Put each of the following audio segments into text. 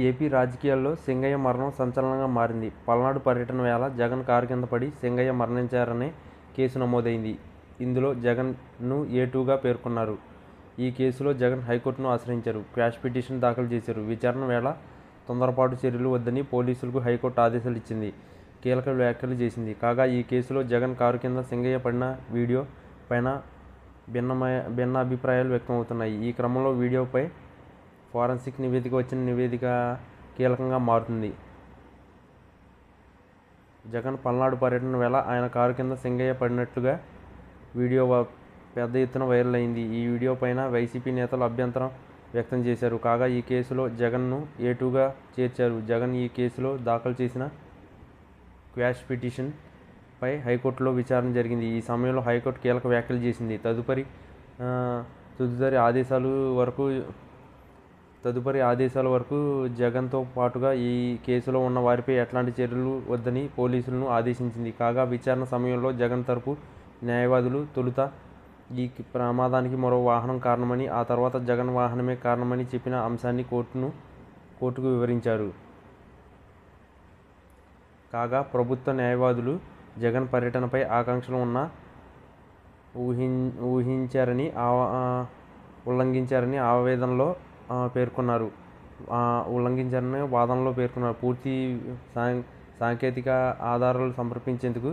AP రాజకీయాల్లో సింగయ్య మరణం సంచలనంగా మారింది. పల్నాడు పర్యటన వేళ జగన్ కారు కింద పడి సింగయ్య మరణించారనే కేసు నమోదైంది. ఇందులో జగన్ను ఏ2గా పేర్కొన్నారు. ఈ కేసులో జగన్ హైకోర్టును ఆశ్రయించారు. క్వాష్ పిటిషన్ దాఖలు చేశారు. విచారణ వేళ తొందరపాటు చర్యలు వద్దని పోలీసులకు హైకోర్టు ఆదేశాలు ఇచ్చింది. కీలక వ్యాఖ్యలు చేసింది. కాగా ఈ కేసులో జగన్ కారు కింద సింగయ్య పడిన వీడియో పైన భిన్న అభిప్రాయాలు వ్యక్తమవుతున్నాయి. ఈ క్రమంలో వీడియోపై ఫోరెన్సిక్ నివేదిక వచ్చిన నివేదిక కీలకంగా మారుతుంది. జగన్ పల్నాడు పర్యటన వేళ ఆయన కారు కింద సింగయ్య పడినట్లుగా వీడియో పెద్ద ఎత్తున వైరల్ అయింది. ఈ వీడియో పైన వైసీపీ నేతలు అభ్యంతరం వ్యక్తం చేశారు. కాగా ఈ కేసులో జగన్ను ఏ2గా చేర్చారు. జగన్ ఈ కేసులో దాఖలు చేసిన క్వాష్ పిటిషన్ పై హైకోర్టులో విచారణ జరిగింది. ఈ సమయంలో హైకోర్టు కీలక వ్యాఖ్యలు చేసింది. తదుపరి ఆదేశాల వరకు జగన్తో పాటుగా ఈ కేసులో ఉన్న వారిపై ఎట్లాంటి చర్యలు వద్దని పోలీసులను ఆదేశించింది. కాగా విచారణ సమయంలో జగన్ తరపు న్యాయవాదులు తొలుత ఈ ప్రమాదానికి మరో వాహనం కారణమని, ఆ తర్వాత జగన్ వాహనమే కారణమని చెప్పిన అంశాన్ని కోర్టుకు వివరించారు. కాగా ప్రభుత్వ న్యాయవాదులు జగన్ పర్యటనపై ఆకాంక్షలు ఉన్నా ఉల్లంఘించారని వాదనలో పేర్కొన్నారు. పూర్తి సాంకేతిక ఆధారాలు సమర్పించేందుకు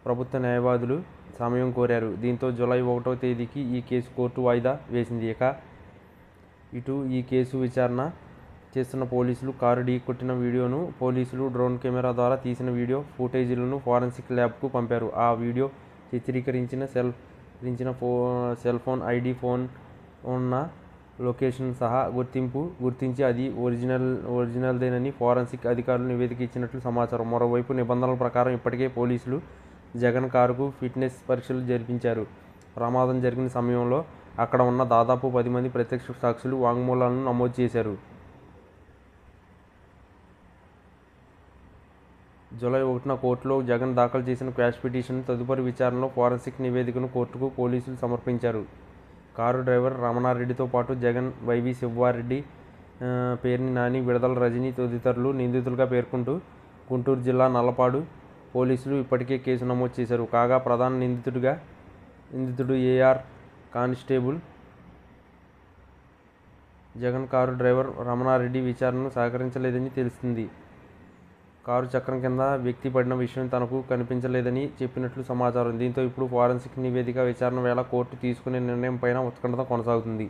ప్రభుత్వ న్యాయవాదులు సమయం కోరారు. దీంతో జూలై 1వ తేదీకి ఈ కేసు కోర్టు వాయిదా వేసింది. ఇటు ఈ కేసు విచారణ చేస్తున్న పోలీసులు కారు ఢీ కొట్టిన వీడియోను, పోలీసులు డ్రోన్ కెమెరా ద్వారా తీసిన వీడియో ఫుటేజీలను ఫోరెన్సిక్ ల్యాబ్కు పంపారు. ఆ వీడియో చిత్రీకరించిన సెల్ ఫోన్ ఐడి, ఫోన్ ఉన్న లొకేషన్ సహా గుర్తించి అది ఒరిజినల్దేనని ఫోరెన్సిక్ అధికారులు నివేదిక ఇచ్చినట్లు సమాచారం. మరోవైపు నిబంధనల ప్రకారం ఇప్పటికే పోలీసులు జగన్ కారుకు ఫిట్నెస్ పరీక్షలు జరిపించారు. ప్రమాదం జరిగిన సమయంలో అక్కడ ఉన్న దాదాపు 10 మంది ప్రత్యక్ష సాక్షులు వాంగ్మూలాలను నమోదు చేశారు. జూలై 1న కోర్టులో జగన్ దాఖలు చేసిన క్వాష్ పిటిషన్ తదుపరి విచారణలో ఫోరెన్సిక్ నివేదికను కోర్టుకు పోలీసులు సమర్పించారు. కారు డ్రైవర్ రమణారెడ్డితో పాటు జగన్, వైవి సుబ్బారెడ్డి, పేర్ని నాని, విడుదల రజని తదితరులు నిందితులుగా పేర్కొంటూ గుంటూరు జిల్లా నల్లపాడు పోలీసులు ఇప్పటికే కేసు నమోదు చేశారు. కాగా ప్రధాన నిందితుడు AR constable Jagan car driver Ramana Reddy విచారణకు సహకరించలేదని తెలుస్తుంది. కారు చక్రం కింద వ్యక్తి పడిన విషయం తనకు కనిపించలేదని చెప్పినట్లు సమాచారం. దీంతో ఇప్పుడు ఫోరెన్సిక్ నివేదిక విచారణ వేళ కోర్టు తీసుకునే నిర్ణయం పైన ఉత్కంఠత కొనసాగుతుంది.